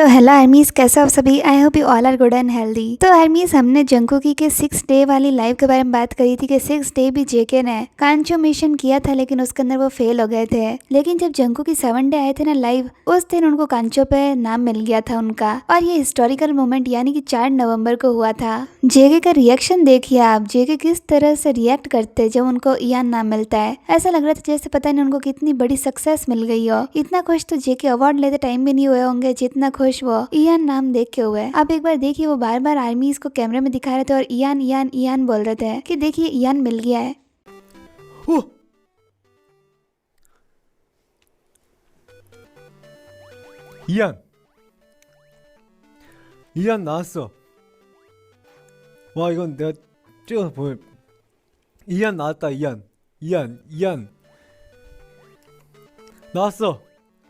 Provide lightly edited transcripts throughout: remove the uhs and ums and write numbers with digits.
तो हेलो आर्मीज, कैसे हो आप सभी। I hope you all are good and healthy. तो आर्मीज, हमने जंकुकी के 6 डे वाली लाइफ के बारे में बात करी थी कि 6 डे भी जेके ने कांचो मिशन किया था, लेकिन उसके अंदर वो फेल हो गए थे। लेकिन जब जंकुकी 7 डे आए थे ना लाइव, उस दिन उनको कांचो पे नाम मिल गया था उनका। और ये हिस्टोरिकल मोमेंट यानी कि 4 नवंबर को हुआ था। जेके का रिएक्शन देखिए आप, जेके किस तरह से रिएक्ट करते जब उनको इयान नाम मिलता है। ऐसा लग रहा था जैसे पता नहीं उनको कितनी बड़ी सक्सेस मिल गई हो। इतना खुश तो जेके अवार्ड लेते टाइम भी नहीं हुए होंगे जितना खुश वो इयान नाम देख के हुए। आप एक बार देखिए, वो बार बार आर्मीज को कैमरे में दिखा रहे थे और इयान इयान इयान बोल रहे थे कि देखिए इयान मिल गया है। 오! 이안! 이안 나왔어. 와, 이건 내가 찍어서 보면 이안 나왔다. 이안 나왔어.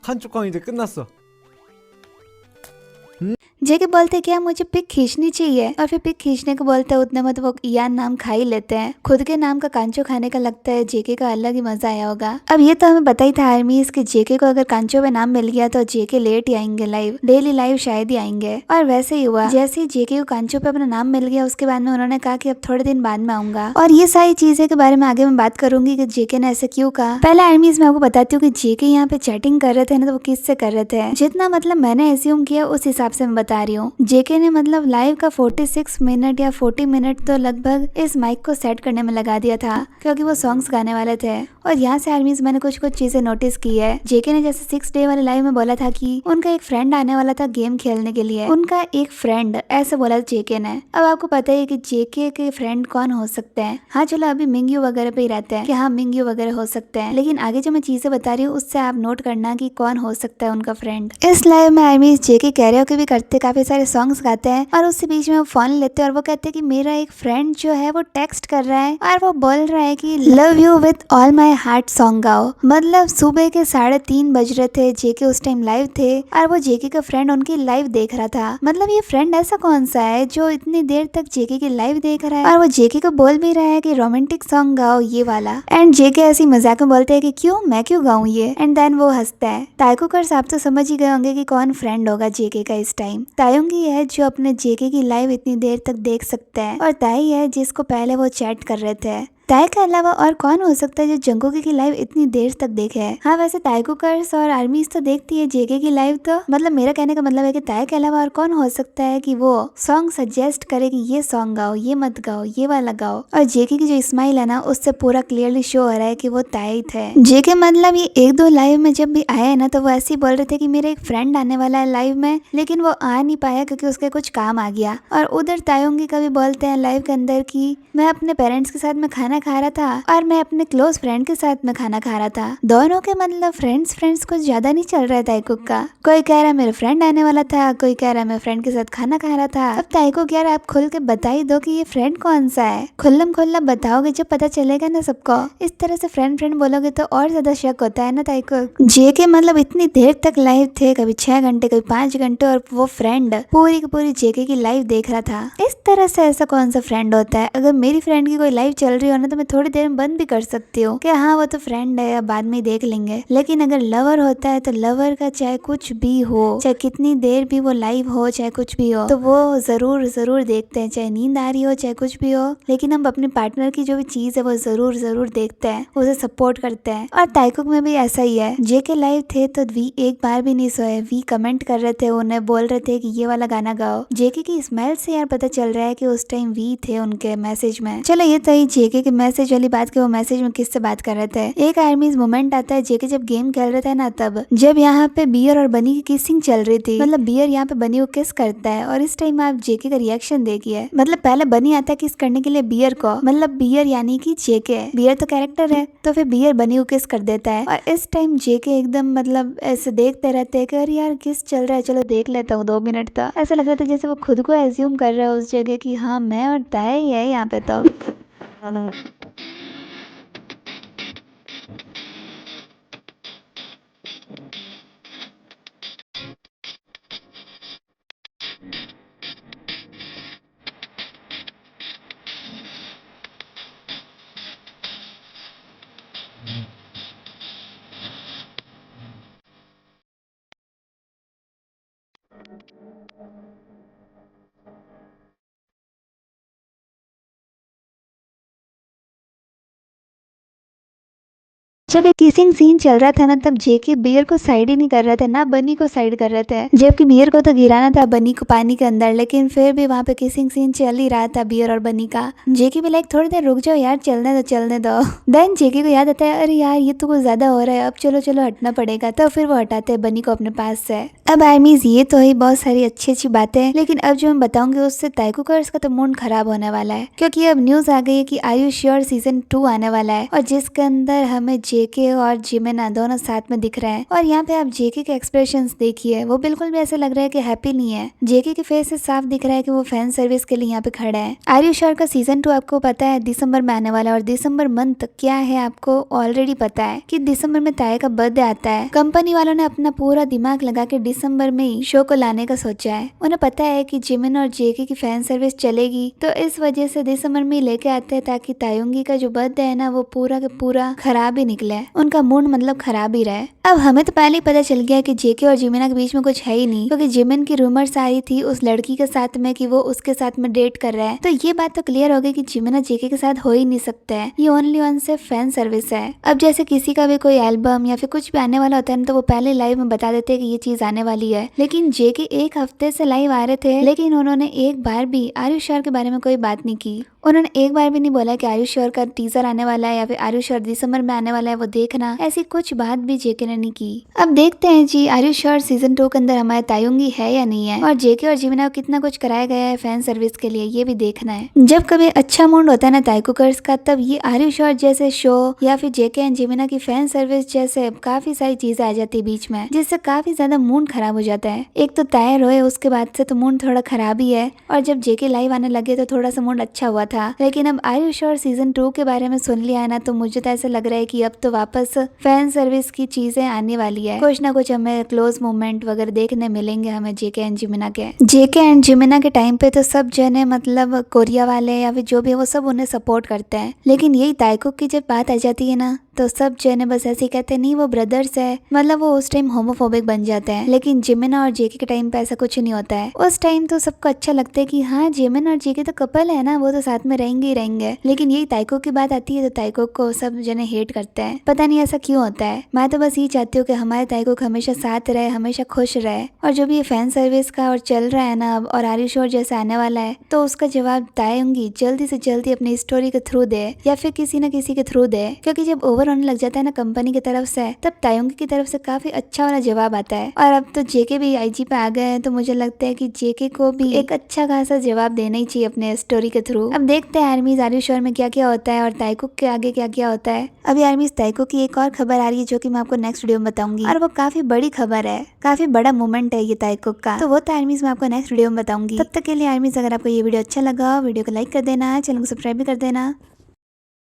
칸쪽강 이제 끝났어. जेके बोलते क्या मुझे पिक खींचनी चाहिए, और फिर पिक खींचने को बोलते हैं उतने में तो वो इयान नाम खा ही लेते हैं। खुद के नाम का कांचो खाने का लगता है जेके का अलग ही मजा आया होगा। अब ये तो हमें पता ही था आर्मीज कि जेके को अगर कांचो पे नाम मिल गया तो जेके लेट ही आएंगे लाइव, डेली लाइव शायद ही आएंगे। और वैसे ही हुआ, जैसे ही जेके को कांचो पे अपना नाम मिल गया उसके बाद में उन्होंने कहा कि अब थोड़े दिन बाद में आऊंगा। और ये सारी चीजें के बारे में आगे मैं बात करूंगी कि जेके ने ऐसे क्यों कहा। पहले आर्मीज में आपको बताती हूँ कि जेके यहाँ पे चैटिंग कर रहे थे ना, तो वो किससे कर रहे थे। जितना मतलब मैंने एज्यूम किया उस हिसाब से मैं बता रही हूँ। जेके ने मतलब लाइव का 46 मिनट या 40 मिनट तो लगभग इस माइक को सेट करने में लगा दिया था, क्योंकि वो सॉन्ग्स गाने वाले थे। और यहाँ से आर्मीज मैंने कुछ चीजें नोटिस की है। जेके ने जैसे 6 डे वाले लाइव में बोला था कि उनका एक फ्रेंड आने वाला था गेम खेलने के लिए, उनका एक फ्रेंड, ऐसे बोला जेके ने। अब आपको पता है कि जेके के फ्रेंड कौन हो सकते हैं। हाँ चलो अभी मिंगयू वगैरह पे ही रहते हैं कि हाँ मिंगयू वगैरह हो सकते हैं, लेकिन आगे जो मैं चीजें बता रही हूँ उससे आप नोट करना कि कौन हो सकता है उनका फ्रेंड। इस लाइव में आर्मीज जेके कैरियोके भी करते, काफी सारे सॉन्ग्स गाते हैं, और उससे बीच में वो फोन लेते हैं और वो कहते हैं कि मेरा एक फ्रेंड जो है वो टेक्स्ट कर रहा है और वो बोल रहा है कि love you with all my heart song गाओ। मतलब सुबह के 3:30 बज रहे थे, जेके उस टाइम लाइव थे और वो जेके का फ्रेंड उनकी लाइव देख रहा था। मतलब ये फ्रेंड ऐसा कौन सा है जो इतनी देर तक जेके की लाइव देख रहा है और वो जेके को बोल भी रहा है कि रोमांटिक सॉन्ग गाओ ये वाला। एंड जेके ऐसी मजाक में बोलते हैं कि क्यों, मैं क्यों गाऊं ये। एंड देन वो हंसता है। ताइकुकर आप तो समझ ही गए होंगे कि कौन फ्रेंड होगा जेके का इस टाइम। तायुंगी है जो अपने जेके की लाइव इतनी देर तक देख सकता है, और ताई है जिसको पहले वो चैट कर रहे थे। ताई के अलावा और कौन हो सकता है जो जंकुकी की लाइव इतनी देर तक देखे। हाँ वैसे ताइकुकर्स और आर्मीज तो देखती है जेके की लाइव, तो मतलब मेरा कहने का मतलब है कि ताई के अलावा और कौन हो सकता है कि वो सॉन्ग सजेस्ट करे कि ये सॉन्ग गाओ, ये मत गाओ, ये वाला गाओ। और जेके की जो स्माइल है ना, उससे पूरा क्लियरली शो हो रहा है कि वो ताई थे। जेके मतलब ये 1-2 लाइव में जब भी आए ना, तो वो ऐसे ही बोल रहे थे कि मेरा एक फ्रेंड आने वाला है लाइव में, लेकिन वो आ नहीं पाया क्योंकि उसके कुछ काम आ गया। और उधर तायुंगी का भी बोलते हैं लाइव के अंदर कि मैं अपने पेरेंट्स के साथ में खाना खा रहा था और मैं अपने क्लोज फ्रेंड के साथ में खाना खा रहा था। दोनों के मतलब फ्रेंड्स कुछ ज्यादा नहीं चल रहा था ताइकुक का। कोई कह रहा मेरा फ्रेंड आने वाला था, कोई कह रहा मैं फ्रेंड के साथ खाना खा रहा था। अब ताइकुक यार आप खुल के बता ही दो कि ये फ्रेंड कौन सा है। खुल्लम खुल्ला बताओगे जब पता चलेगा ना सबको। इस तरह से फ्रेंड फ्रेंड बोलोगे तो और ज्यादा शक होता है ना ताइकुक। जेके मतलब इतनी देर तक लाइव थे, कभी 6 घंटे कभी 5 घंटे, और वो फ्रेंड पूरी की पूरी जेके की लाइव देख रहा था। इस तरह से ऐसा कौन सा फ्रेंड होता है। अगर मेरी फ्रेंड की कोई लाइव चल रही हो ना, तो मैं थोड़ी देर में बंद भी कर सकती हूँ कि हाँ वो तो फ्रेंड है, अब बाद में देख लेंगे। लेकिन अगर लवर होता है तो लवर का चाहे कुछ भी हो, चाहे कितनी देर भी वो लाइव हो, चाहे कुछ भी हो, तो वो जरूर जरूर देखते हैं, चाहे नींद आ रही हो चाहे कुछ भी हो। लेकिन हम अपने पार्टनर की जो भी चीज है वो जरूर जरूर देखते हैं, उसे सपोर्ट करते हैं। और ताइकुक में भी ऐसा ही है। जेके लाइव थे तो वी एक बार भी नहीं सोए। वी कमेंट कर रहे थे, उन्हें बोल रहे थे कि ये वाला गाना गाओ। जेके की स्मेल से यार पता चल रहा है कि उस टाइम वी थे उनके मैसेज में। चलो ये तो ही जेके के मैसेज वाली बात, के वो मैसेज में किससे बात कर रहे थे। एक आर्मीज मोमेंट आता है जेके जब गेम खेल रहे थे ना, तब जब यहाँ पे बियर और बनी की किसिंग चल रही थी। मतलब बियर यहाँ पे बनी को किस करता है, और इस टाइम आप जेके का रिएक्शन देखिए। मतलब पहले बनी आता है किस करने के लिए बियर को, मतलब बियर यानी कि जेके, बियर तो कैरेक्टर है, तो फिर बियर बनी को किस कर देता है। और इस टाइम जेके एकदम मतलब ऐसे देखते रहते हैं कि अरे यार किस चल रहा है, चलो देख लेता हूँ 2 मिनट। तक ऐसा लग रहा था जैसे वो खुद को एज्यूम कर रहा है उस जगह की, हाँ मैं और ताई ही है यहाँ पे। तो जब ये किसिंग सीन चल रहा था ना, तब जेके बियर को साइड ही नहीं कर रहे थे, ना बनी को साइड कर रहे थे, जबकि बियर को तो गिराना था बनी को पानी के अंदर, लेकिन फिर भी वहाँ पे किसिंग सीन चल ही रहा था बियर और बनी का। जेके भी लाइक थोड़ी देर रुक जाओ यार, चलने दो। देन जेके को याद आता है, अरे यार ये तो कुछ ज्यादा हो रहा है, अब चलो चलो हटना पड़ेगा। तो फिर वो हटाते हैं बनी को अपने पास से। अब आर्मीज ये तो है बहुत सारी अच्छी बातें, लेकिन अब जो मैं बताऊंगी उससे ताइकुगर्ल्स का तो मूड खराब होने वाला है, क्योंकि अब न्यूज आ गई है कि आर यू श्योर सीजन 2 आने वाला है, और जिसके अंदर हमें जेके और जिमिना दोनों साथ में दिख रहे हैं। और यहाँ पे आप जेके के एक्सप्रेशंस देखिए, वो बिल्कुल भी ऐसे लग रहा है कि हैप्पी नहीं है। जेके के फेस से साफ दिख रहा है कि वो फैन सर्विस के लिए यहाँ पे खड़ा है। आर यू श्योर का सीजन 2 आपको पता है दिसंबर में आने वाला है, और दिसंबर मंथ क्या है आपको ऑलरेडी पता है कि दिसंबर में ताए का बर्थडे आता है। कंपनी वालों ने अपना पूरा दिमाग लगा के दिसंबर में ही शो को लाने का सोचा है। उन्हें पता है कि जिमिन और जेके की फैन सर्विस चलेगी, तो इस वजह से दिसंबर में लेके आते हैं, ताकि तायुंगी का जो बर्थडे है ना वो पूरा का पूरा खराब ही निकले, उनका मूड मतलब खराब ही रहे। अब हमें तो पहले ही पता चल गया कि जेके और जिमिना के बीच में कुछ है ही नहीं, क्योंकि जिमिन की रूमर्स आई थी उस लड़की के साथ में कि वो उसके साथ में डेट कर रहा है। तो ये बात तो क्लियर हो गई कि जिमिना जेके के साथ हो ही नहीं सकता है, ये ओनली वन से फैन सर्विस है। अब जैसे किसी का भी कोई एल्बम या फिर कुछ भी आने वाला होता है ना, तो वो पहले लाइव में बता देते हैं कि ये चीज आने वाली है। लेकिन जेके एक हफ्ते से लाइव आ रहे थे, लेकिन उन्होंने एक बार भी आर यू श्योर के बारे में कोई बात नहीं की। उन्होंने एक बार भी नहीं बोला कि आर यू श्योर का टीजर आने वाला है या फिर आर यू श्योर दिसंबर में आने वाला है, वो देखना, ऐसी कुछ बात भी जेके ने नहीं की। अब देखते हैं जी आर यू श्योर सीजन 2 के अंदर हमारे तायुंगी है या नहीं है, और जेके और जिमिना को कितना कुछ कराया गया है फैन सर्विस के लिए, ये भी देखना है। जब कभी अच्छा मूड होता है ना ताइकुगर्ल्स का, तब ये आर यू श्योर जैसे शो या फिर जेके एंड जिमिना की फैन सर्विस जैसे काफी सारी चीजें आ जाती है बीच में, जिससे काफी ज्यादा मूड खराब हो जाता है। एक तो ताए रोए, उसके बाद से तो मूड थोड़ा खराब ही है, और जब जेके लाइव आने लगे तो थोड़ा सा मूड अच्छा हुआ था। लेकिन अब आर यू श्योर सीजन 2 के बारे में सुन लिया है ना, तो मुझे तो ऐसा लग रहा है कि अब तो वापस फैन सर्विस की चीजें आने वाली है। कुछ ना कुछ हमें क्लोज मोमेंट वगैरह देखने मिलेंगे हमें जेके एंड जिमिना के। जेके एंड जिमिना के टाइम पे तो सब जने मतलब कोरिया वाले या फिर जो भी वो सब उन्हें सपोर्ट करते हैं, लेकिन यही ताइकुक की जब बात आ जाती है ना, तो सब जने बस ऐसे ही कहते हैं नहीं वो ब्रदर्स है, मतलब वो उस टाइम होमोफोबिक बन जाते हैं। लेकिन जिमिना और जेके के टाइम पे ऐसा कुछ नहीं होता है। उस टाइम तो सबको अच्छा लगता है कि हाँ जिमिन और जेके तो कपल है ना, वो तो साथ में रहेंगे ही रहेंगे। लेकिन यही ताइकुक की बात आती है तो ताइकुक को सब जने हेट करते हैं, पता नहीं ऐसा क्यों होता है। मैं तो बस ये चाहती हूँ कि हमारे ताइकुक हमेशा साथ रहे, हमेशा खुश रहे। और जो भी ये फैन सर्विस का और चल रहा है ना अब, और आर यू श्योर जैसे आने वाला है, तो उसका जवाब तायुंगी जल्दी से जल्दी अपनी स्टोरी के थ्रू दे या फिर किसी न किसी के थ्रू दे, क्योंकि जब ओवर होने लग जाता है ना कंपनी की तरफ से, तब तायुंगी की तरफ से काफी अच्छा वाला जवाब आता है। और अब तो जेके भी आईजी पे आ गए हैं, तो मुझे लगता है कि जेके को भी एक अच्छा खासा जवाब देना ही चाहिए अपने स्टोरी के थ्रू। अब देखते हैं आर्मीज आर यू श्योर में क्या क्या होता है और ताइकुक के आगे क्या क्या होता है। अभी आर्मीज ताइकुक की एक और खबर आ रही है जो कि मैं आपको नेक्स्ट वीडियो में बताऊंगी, और वो काफी बड़ी खबर है, काफी बड़ा मोमेंट है ये ताइकुक का, तो वो तो आर्मीज मैं आपको नेक्स्ट वीडियो में बताऊंगी। तब तक के लिए आर्मीज अगर आपको ये वीडियो अच्छा लगा, वीडियो को लाइक कर देना, चैनल को सब्सक्राइब भी कर देना।